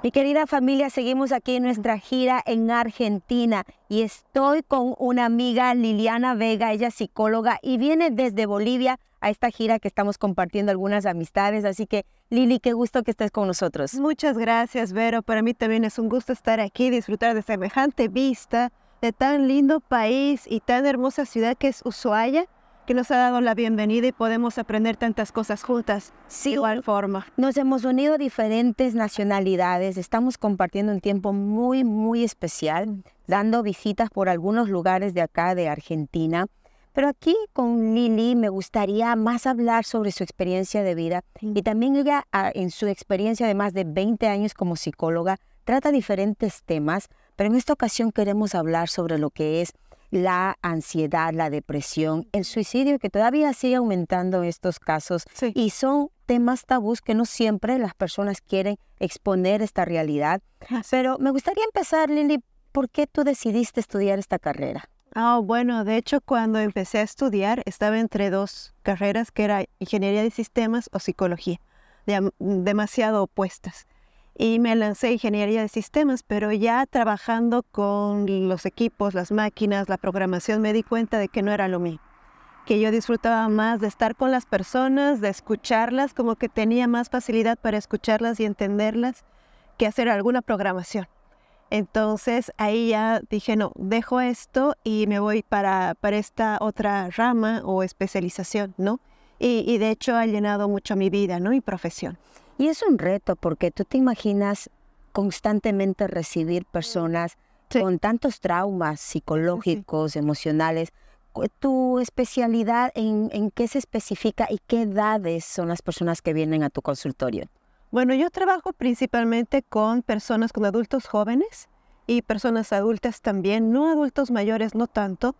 Mi querida familia, seguimos aquí en nuestra gira en Argentina y estoy con una amiga, Liliana Vega, ella es psicóloga y viene desde Bolivia a esta gira que estamos compartiendo algunas amistades. Así que, Lili, qué gusto que estés con nosotros. Muchas gracias, Vero. Para mí también es un gusto estar aquí, disfrutar de semejante vista, de tan lindo país y tan hermosa ciudad que es Ushuaia, que nos ha dado la bienvenida y podemos aprender tantas cosas juntas. Sí, de igual forma. Nos hemos unido diferentes nacionalidades, estamos compartiendo un tiempo muy, muy especial, dando visitas por algunos lugares de acá, de Argentina. Pero aquí con Lili me gustaría más hablar sobre su experiencia de vida y también ella, en su experiencia de más de 20 años como psicóloga, trata diferentes temas, pero en esta ocasión queremos hablar sobre lo que es la ansiedad, la depresión, el suicidio, que todavía sigue aumentando en estos casos. Sí. Y son temas tabús que no siempre las personas quieren exponer esta realidad. Pero me gustaría empezar, Lili, ¿por qué tú decidiste estudiar esta carrera? Bueno, de hecho, cuando empecé a estudiar, estaba entre dos carreras, que era ingeniería de sistemas o psicología, demasiado opuestas. Y me lancé a ingeniería de sistemas, pero ya trabajando con los equipos, las máquinas, la programación, me di cuenta de que no era lo mío, que yo disfrutaba más de estar con las personas, de escucharlas, como que tenía más facilidad para escucharlas y entenderlas que hacer alguna programación. Entonces ahí ya dije, no, dejo esto y me voy para esta otra rama o especialización, ¿no? Y de hecho ha llenado mucho mi vida, ¿no? Mi profesión. Y es un reto porque tú te imaginas constantemente recibir personas con tantos traumas psicológicos, emocionales. ¿Tu especialidad en qué se especifica y qué edades son las personas que vienen a tu consultorio? Bueno, yo trabajo principalmente con personas, con adultos jóvenes y personas adultas también, no adultos mayores, no tanto,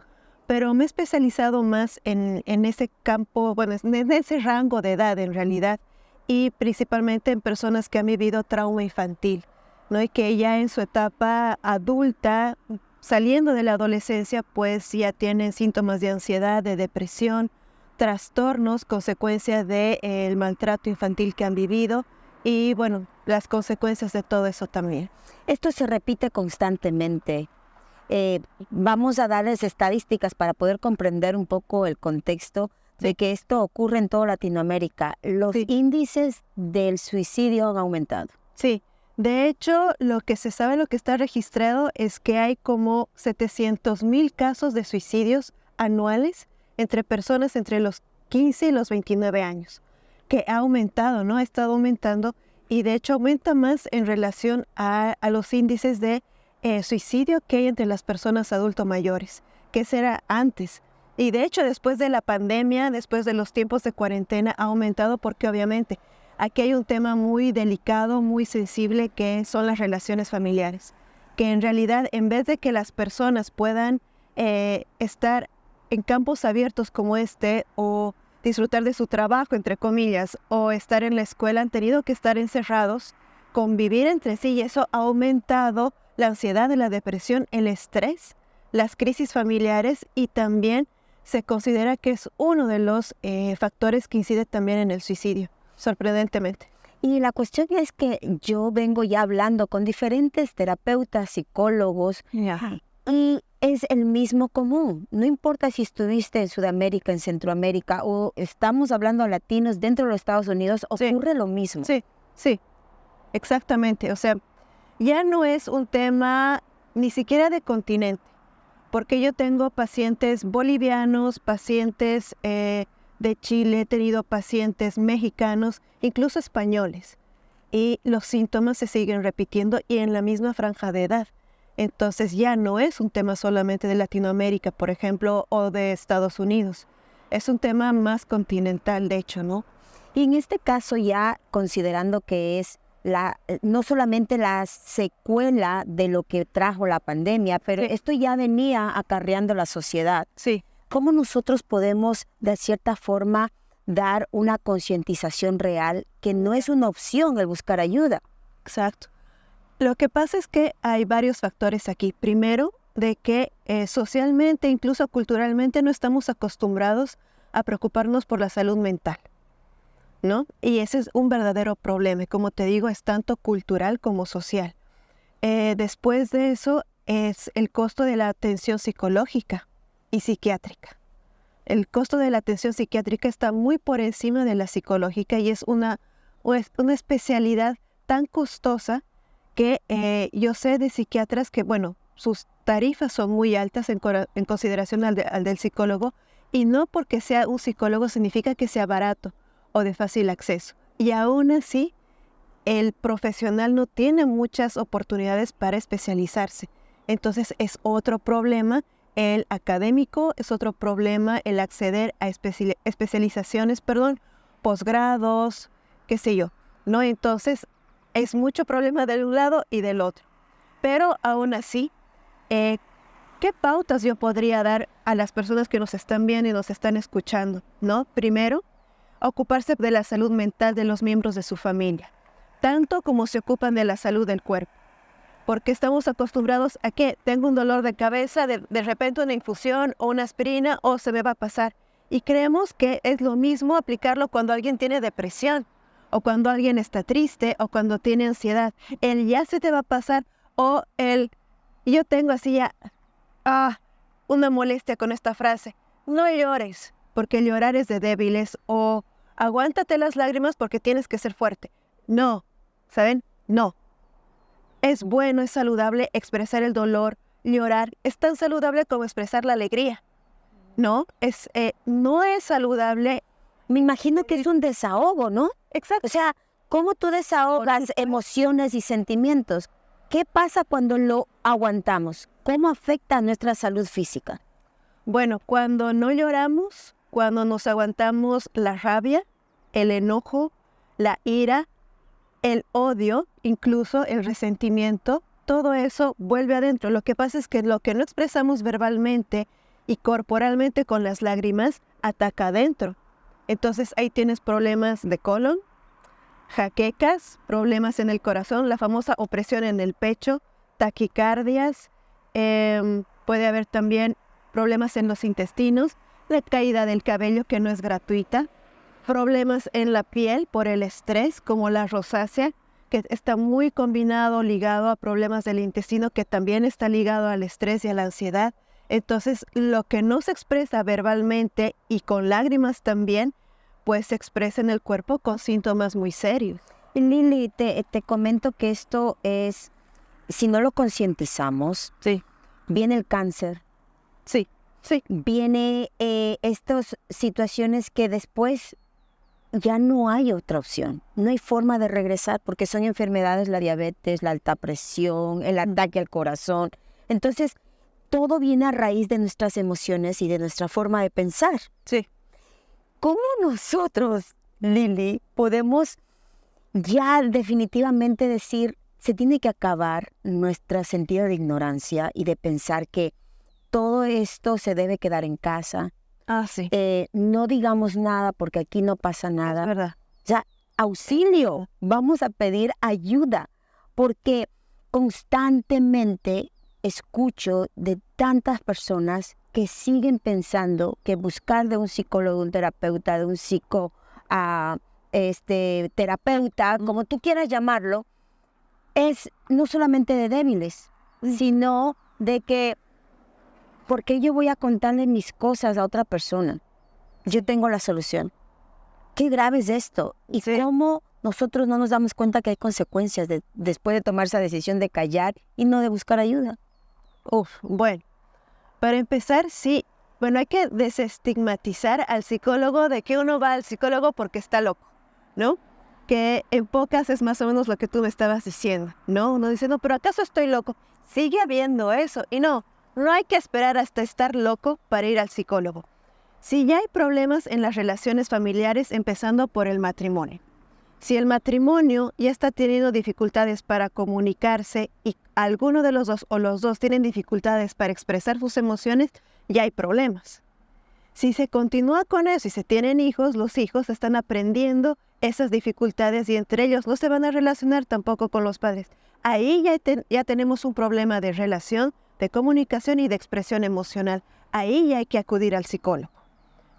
pero me he especializado más en ese campo, bueno, en ese rango de edad en realidad, y principalmente en personas que han vivido trauma infantil, ¿no? Y que ya en su etapa adulta, saliendo de la adolescencia, pues ya tienen síntomas de ansiedad, de depresión, trastornos, consecuencia del maltrato infantil que han vivido y, bueno, las consecuencias de todo eso también. Esto se repite constantemente. Vamos a darles estadísticas para poder comprender un poco el contexto de que esto ocurre en toda Latinoamérica. Los índices del suicidio han aumentado. Sí, de hecho, lo que se sabe, lo que está registrado es que hay como 700,000 casos de suicidios anuales entre personas entre los 15 y los 29 años, que ha aumentado, ¿no? Ha estado aumentando y de hecho aumenta más en relación a los índices de suicidio que hay entre las personas adultos mayores, que ese era antes. Y de hecho, después de la pandemia, después de los tiempos de cuarentena, ha aumentado porque obviamente aquí hay un tema muy delicado, muy sensible, que son las relaciones familiares. Que en realidad, en vez de que las personas puedan estar en campos abiertos como este o disfrutar de su trabajo, entre comillas, o estar en la escuela, han tenido que estar encerrados, convivir entre sí y eso ha aumentado la ansiedad, la depresión, el estrés, las crisis familiares y también se considera que es uno de los factores que incide también en el suicidio, sorprendentemente. Y la cuestión es que yo vengo ya hablando con diferentes terapeutas, psicólogos, y es el mismo común. No importa si estuviste en Sudamérica, en Centroamérica, o estamos hablando latinos dentro de los Estados Unidos, ocurre lo mismo. Sí, exactamente. O sea, ya no es un tema ni siquiera de continente. Porque yo tengo pacientes bolivianos, pacientes de Chile, he tenido pacientes mexicanos, incluso españoles. Y los síntomas se siguen repitiendo y en la misma franja de edad. Entonces ya no es un tema solamente de Latinoamérica, por ejemplo, o de Estados Unidos. Es un tema más continental, de hecho, ¿no? Y en este caso ya considerando que es no solamente la secuela de lo que trajo la pandemia, pero esto ya venía acarreando la sociedad. Sí. ¿Cómo nosotros podemos, de cierta forma, dar una concientización real que no es una opción el buscar ayuda? Exacto. Lo que pasa es que hay varios factores aquí. Primero, de que socialmente, incluso culturalmente, no estamos acostumbrados a preocuparnos por la salud mental. ¿no? Y ese es un verdadero problema. Y como te digo, es tanto cultural como social. Después de eso es el costo de la atención psicológica y psiquiátrica. El costo de la atención psiquiátrica está muy por encima de la psicológica y es una especialidad tan costosa que yo sé de psiquiatras que, bueno, sus tarifas son muy altas en consideración al del psicólogo, y no porque sea un psicólogo significa que sea barato o de fácil acceso. Y aún así, el profesional no tiene muchas oportunidades para especializarse. Entonces es otro problema el académico, es otro problema el acceder a especializaciones, posgrados, qué sé yo, ¿no? Entonces es mucho problema de un lado y del otro. Pero aún así, ¿qué pautas yo podría dar a las personas que nos están viendo y nos están escuchando, ¿no? Primero, ocuparse de la salud mental de los miembros de su familia, tanto como se ocupan de la salud del cuerpo. Porque estamos acostumbrados a que tengo un dolor de cabeza, de repente una infusión o una aspirina, o se me va a pasar. Y creemos que es lo mismo aplicarlo cuando alguien tiene depresión, o cuando alguien está triste, o cuando tiene ansiedad. El ya se te va a pasar, o yo tengo así ya, una molestia con esta frase. No llores, porque llorar es de débiles, o aguántate las lágrimas porque tienes que ser fuerte. No, ¿saben? No. Es bueno, es saludable expresar el dolor, llorar. Es tan saludable como expresar la alegría. No es saludable. Me imagino que es un desahogo, ¿no? Exacto. O sea, ¿cómo tú desahogas emociones y sentimientos? ¿Qué pasa cuando lo aguantamos? ¿Cómo afecta a nuestra salud física? Bueno, cuando no lloramos, cuando nos aguantamos la rabia, el enojo, la ira, el odio, incluso el resentimiento, todo eso vuelve adentro. Lo que pasa es que lo que no expresamos verbalmente y corporalmente con las lágrimas, ataca adentro. Entonces ahí tienes problemas de colon, jaquecas, problemas en el corazón, la famosa opresión en el pecho, taquicardias, puede haber también problemas en los intestinos, la caída del cabello que no es gratuita, problemas en la piel por el estrés, como la rosácea, que está muy combinado, ligado a problemas del intestino, que también está ligado al estrés y a la ansiedad. Entonces, lo que no se expresa verbalmente y con lágrimas también, pues se expresa en el cuerpo con síntomas muy serios. Lili, te comento que esto es, si no lo concientizamos, sí, viene el cáncer. Sí. Viene estas situaciones que después ya no hay otra opción. No hay forma de regresar porque son enfermedades, la diabetes, la alta presión, el ataque al corazón. Entonces, todo viene a raíz de nuestras emociones y de nuestra forma de pensar. Sí. ¿Cómo nosotros, Lili, podemos ya definitivamente decir, se tiene que acabar nuestro sentido de ignorancia y de pensar que todo esto se debe quedar en casa? Sí. No digamos nada porque aquí no pasa nada. Es verdad. Ya, auxilio, vamos a pedir ayuda, porque constantemente escucho de tantas personas que siguen pensando que buscar de un psicólogo, un terapeuta, de un terapeuta, como tú quieras llamarlo, es no solamente de débiles, sino de que, ¿por qué yo voy a contarle mis cosas a otra persona? Yo tengo la solución. Qué grave es esto. Y cómo nosotros no nos damos cuenta que hay consecuencias después de tomar esa decisión de callar y no de buscar ayuda. Bueno, para empezar, sí. Bueno, hay que desestigmatizar al psicólogo, de que uno va al psicólogo porque está loco, ¿no? Que en pocas es más o menos lo que tú me estabas diciendo, ¿no? Uno dice, no, pero ¿acaso estoy loco? Sigue habiendo eso. Y no hay que esperar hasta estar loco para ir al psicólogo. Si ya hay problemas en las relaciones familiares, empezando por el matrimonio. Si el matrimonio ya está teniendo dificultades para comunicarse y alguno de los dos o los dos tienen dificultades para expresar sus emociones, ya hay problemas. Si se continúa con eso y se tienen hijos, los hijos están aprendiendo esas dificultades y entre ellos no se van a relacionar tampoco con los padres. Ahí ya tenemos un problema de relación, de comunicación y de expresión emocional. Ahí ya hay que acudir al psicólogo.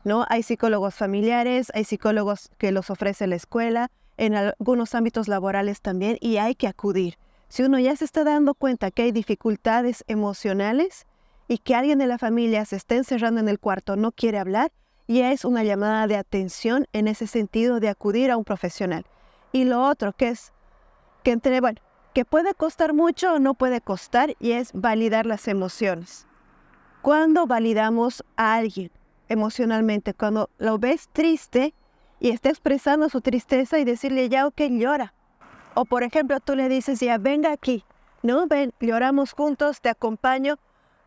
¿no? Hay psicólogos familiares, hay psicólogos que los ofrece la escuela, en algunos ámbitos laborales también, y hay que acudir. Si uno ya se está dando cuenta que hay dificultades emocionales y que alguien de la familia se está encerrando en el cuarto, no quiere hablar, ya es una llamada de atención en ese sentido de acudir a un profesional. Y lo otro que es que puede costar mucho o no puede costar, y es validar las emociones. Cuando validamos a alguien emocionalmente, cuando lo ves triste y está expresando su tristeza, y decirle ya, ok, llora. O por ejemplo, tú le dices ya, venga aquí, ¿no? Ven, lloramos juntos, te acompaño.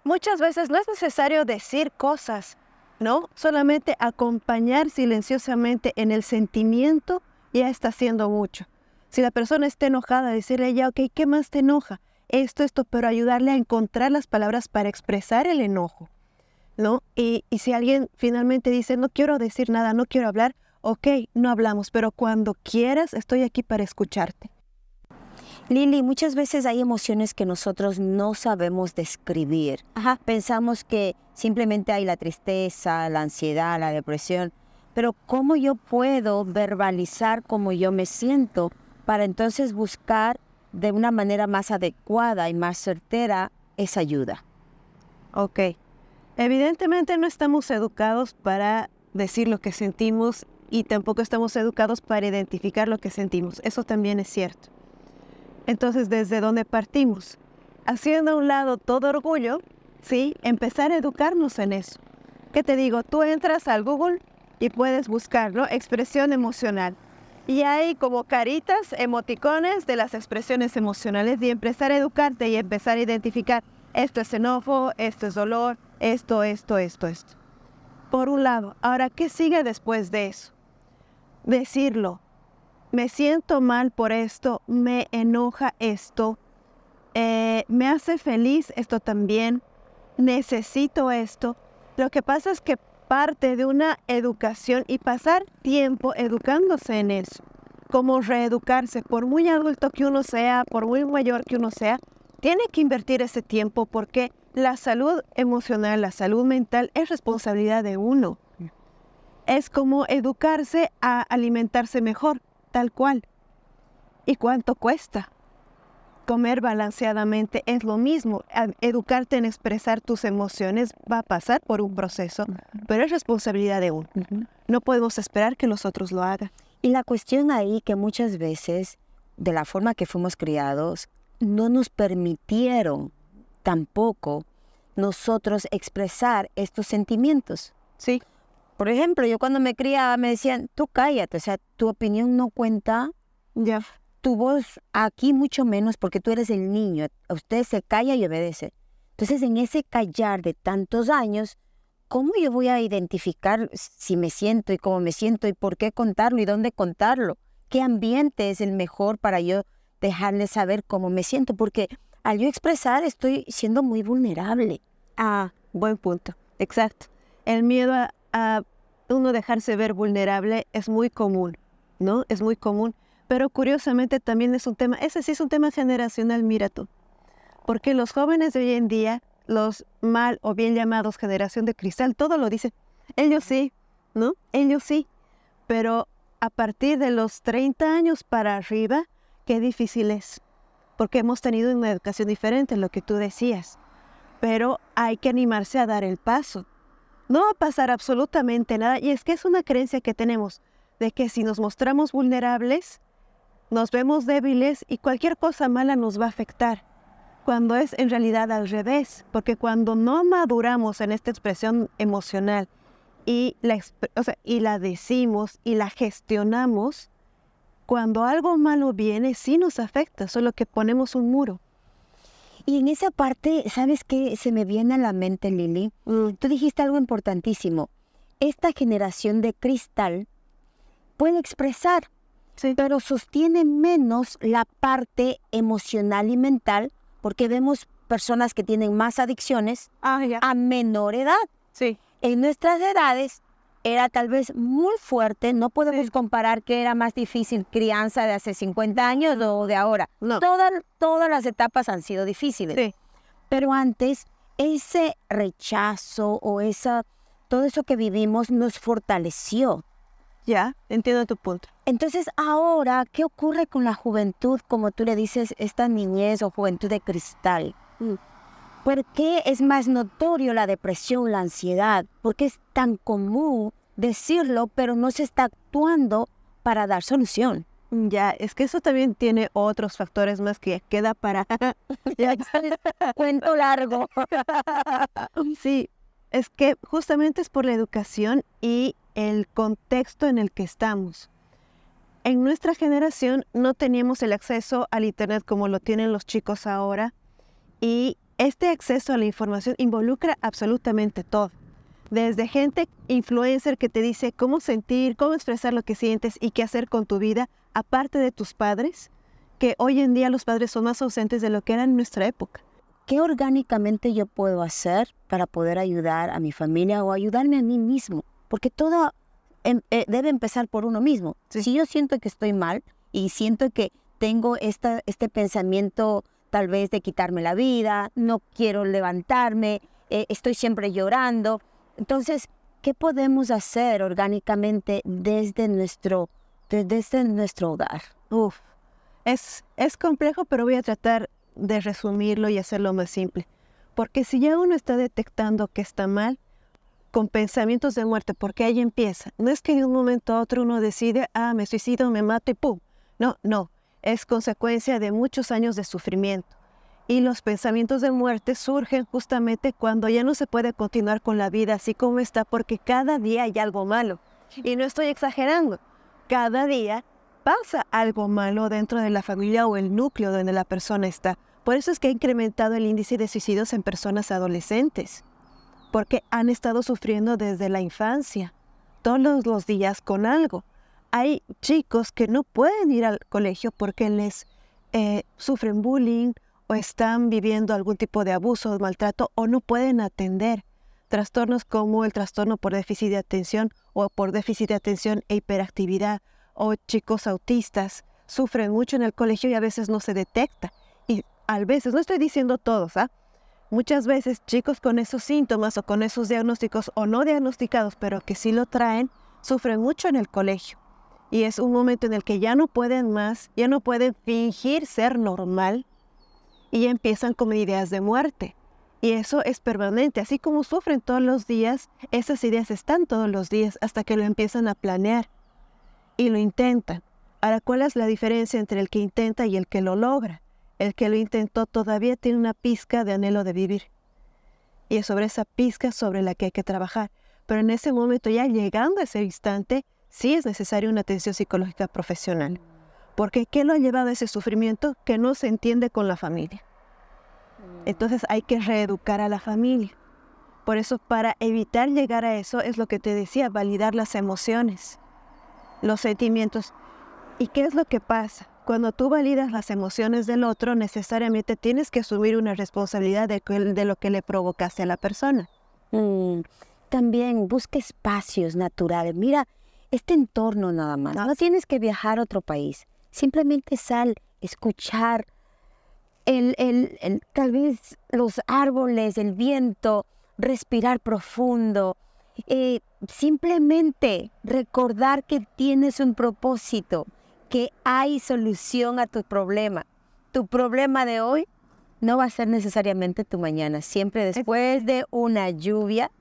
Muchas veces no es necesario decir cosas, ¿no? Solamente acompañar silenciosamente en el sentimiento ya está haciendo mucho. Si la persona está enojada, decirle ya, ok, ¿qué más te enoja? Esto, pero ayudarle a encontrar las palabras para expresar el enojo, ¿no? Y si alguien finalmente dice, no quiero decir nada, no quiero hablar, ok, no hablamos, pero cuando quieras estoy aquí para escucharte. Lili, muchas veces hay emociones que nosotros no sabemos describir. Pensamos que simplemente hay la tristeza, la ansiedad, la depresión, pero ¿cómo yo puedo verbalizar cómo yo me siento para entonces buscar de una manera más adecuada y más certera esa ayuda? Ok. Evidentemente no estamos educados para decir lo que sentimos, y tampoco estamos educados para identificar lo que sentimos. Eso también es cierto. Entonces, ¿desde dónde partimos? Haciendo a un lado todo orgullo, ¿sí? Empezar a educarnos en eso. ¿Qué te digo? Tú entras al Google y puedes buscarlo, expresión emocional. Y hay como caritas, emoticones de las expresiones emocionales, y empezar a educarte y empezar a identificar, esto es enojo, esto es dolor, esto. Por un lado. Ahora, ¿qué sigue después de eso? Decirlo. Me siento mal por esto, me enoja esto, me hace feliz esto también, necesito esto. Lo que pasa es que parte de una educación y pasar tiempo educándose en eso, como reeducarse, por muy adulto que uno sea, por muy mayor que uno sea, tiene que invertir ese tiempo, porque la salud emocional, la salud mental es responsabilidad de uno. Es como educarse a alimentarse mejor, tal cual. ¿Y cuánto cuesta? Comer balanceadamente es lo mismo. Educarte en expresar tus emociones va a pasar por un proceso, pero es responsabilidad de uno. No podemos esperar que los otros lo hagan. Y la cuestión ahí que muchas veces, de la forma que fuimos criados, no nos permitieron tampoco nosotros expresar estos sentimientos. Sí. Por ejemplo, yo cuando me criaba me decían, tú cállate, o sea, tu opinión no cuenta, Ya. tu voz aquí mucho menos, porque tú eres el niño, usted se calla y obedece. Entonces, en ese callar de tantos años, ¿cómo yo voy a identificar si me siento y cómo me siento y por qué contarlo y dónde contarlo? ¿Qué ambiente es el mejor para yo dejarle saber cómo me siento? Porque al yo expresar estoy siendo muy vulnerable. Ah, buen punto. Exacto. El miedo a uno dejarse ver vulnerable es muy común, ¿no? Es muy común. Pero curiosamente también es un tema, ese sí es un tema generacional, mira tú. Porque los jóvenes de hoy en día, los mal o bien llamados generación de cristal, todo lo dicen. Ellos sí, ¿no? Ellos sí. Pero a partir de los 30 años para arriba, qué difícil es. Porque hemos tenido una educación diferente, lo que tú decías. Pero hay que animarse a dar el paso. No va a pasar absolutamente nada. Y es que es una creencia que tenemos de que si nos mostramos vulnerables, nos vemos débiles y cualquier cosa mala nos va a afectar. Cuando es en realidad al revés. Porque cuando no maduramos en esta expresión emocional y la decimos y la gestionamos, cuando algo malo viene sí nos afecta, solo que ponemos un muro. Y en esa parte, ¿sabes qué se me viene a la mente, Lili? Tú dijiste algo importantísimo. Esta generación de cristal puede expresar, Sí. pero sostiene menos la parte emocional y mental, porque vemos personas que tienen más adicciones a menor edad. Sí. En nuestras edades era tal vez muy fuerte, no podemos comparar que era más difícil crianza de hace 50 años o de ahora. No. Todas las etapas han sido difíciles. Sí. Pero antes, ese rechazo o esa todo eso que vivimos nos fortaleció. Ya, entiendo tu punto. Entonces ahora, ¿qué ocurre con la juventud, como tú le dices, esta niñez o juventud de cristal? ¿Por qué es más notorio la depresión, la ansiedad? ¿Por qué es tan común decirlo, pero no se está actuando para dar solución? Ya, es que eso también tiene otros factores más que queda para... Cuento largo. Sí, es que justamente es por la educación y el contexto en el que estamos. En nuestra generación no teníamos el acceso al Internet como lo tienen los chicos ahora, y este acceso a la información involucra absolutamente todo. Desde gente influencer que te dice cómo sentir, cómo expresar lo que sientes y qué hacer con tu vida, aparte de tus padres, que hoy en día los padres son más ausentes de lo que eran en nuestra época. ¿Qué orgánicamente yo puedo hacer para poder ayudar a mi familia o ayudarme a mí mismo? Porque todo debe empezar por uno mismo. Sí. Si yo siento que estoy mal y siento que tengo este pensamiento tal vez de quitarme la vida, no quiero levantarme, estoy siempre llorando. Entonces, ¿qué podemos hacer orgánicamente desde nuestro hogar? Es complejo, pero voy a tratar de resumirlo y hacerlo más simple. Porque si ya uno está detectando que está mal, con pensamientos de muerte, porque ahí empieza. No es que de un momento a otro uno decide, me suicido, me mato y ¡pum! No. Es consecuencia de muchos años de sufrimiento. Y los pensamientos de muerte surgen justamente cuando ya no se puede continuar con la vida así como está, porque cada día hay algo malo. Y no estoy exagerando. Cada día pasa algo malo dentro de la familia o el núcleo donde la persona está. Por eso es que ha incrementado el índice de suicidios en personas adolescentes, porque han estado sufriendo desde la infancia, todos los días con algo. Hay chicos que no pueden ir al colegio porque les sufren bullying o están viviendo algún tipo de abuso o maltrato o no pueden atender trastornos como el trastorno por déficit de atención o por déficit de atención e hiperactividad, o chicos autistas sufren mucho en el colegio y a veces no se detecta. Y a veces, no estoy diciendo todos, muchas veces chicos con esos síntomas o con esos diagnósticos o no diagnosticados, pero que sí lo traen, sufren mucho en el colegio. Y es un momento en el que ya no pueden más, ya no pueden fingir ser normal y empiezan con ideas de muerte. Y eso es permanente, así como sufren todos los días, esas ideas están todos los días hasta que lo empiezan a planear y lo intentan. Ahora, ¿cuál es la diferencia entre el que intenta y el que lo logra? El que lo intentó todavía tiene una pizca de anhelo de vivir. Y es sobre esa pizca sobre la que hay que trabajar. Pero en ese momento, ya llegando a ese instante, sí es necesaria una atención psicológica profesional. Porque ¿qué lo ha llevado a ese sufrimiento? Que no se entiende con la familia. Entonces hay que reeducar a la familia. Por eso, para evitar llegar a eso, es lo que te decía, validar las emociones, los sentimientos. ¿Y qué es lo que pasa? Cuando tú validas las emociones del otro, necesariamente tienes que asumir una responsabilidad de lo que le provocaste a la persona. También busca espacios naturales. Mira, este entorno nada más. No tienes que viajar a otro país. Simplemente sal, escuchar tal vez los árboles, el viento, respirar profundo. Simplemente recordar que tienes un propósito, que hay solución a tu problema. Tu problema de hoy no va a ser necesariamente tu mañana. Siempre después de una lluvia,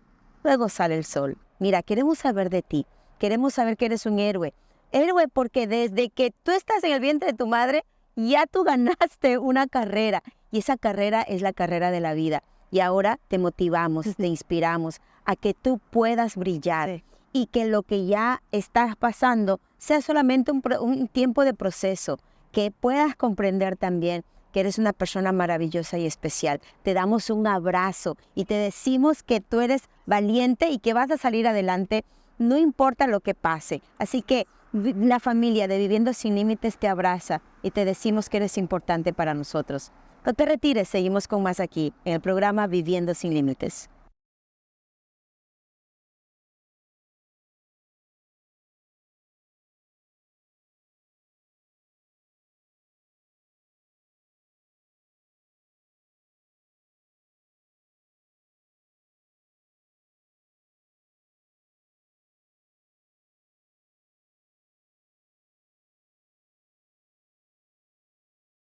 luego sale el sol. Mira, queremos saber de ti. Queremos saber que eres un héroe. Héroe porque desde que tú estás en el vientre de tu madre, ya tú ganaste una carrera. Y esa carrera es la carrera de la vida. Y ahora te motivamos, te inspiramos a que tú puedas brillar. Sí. Y que lo que ya estás pasando sea solamente un tiempo de proceso, que puedas comprender también que eres una persona maravillosa y especial. Te damos un abrazo y te decimos que tú eres valiente y que vas a salir adelante, no importa lo que pase. Así que la familia de Viviendo Sin Límites te abraza y te decimos que eres importante para nosotros. No te retires, seguimos con más aquí en el programa Viviendo Sin Límites.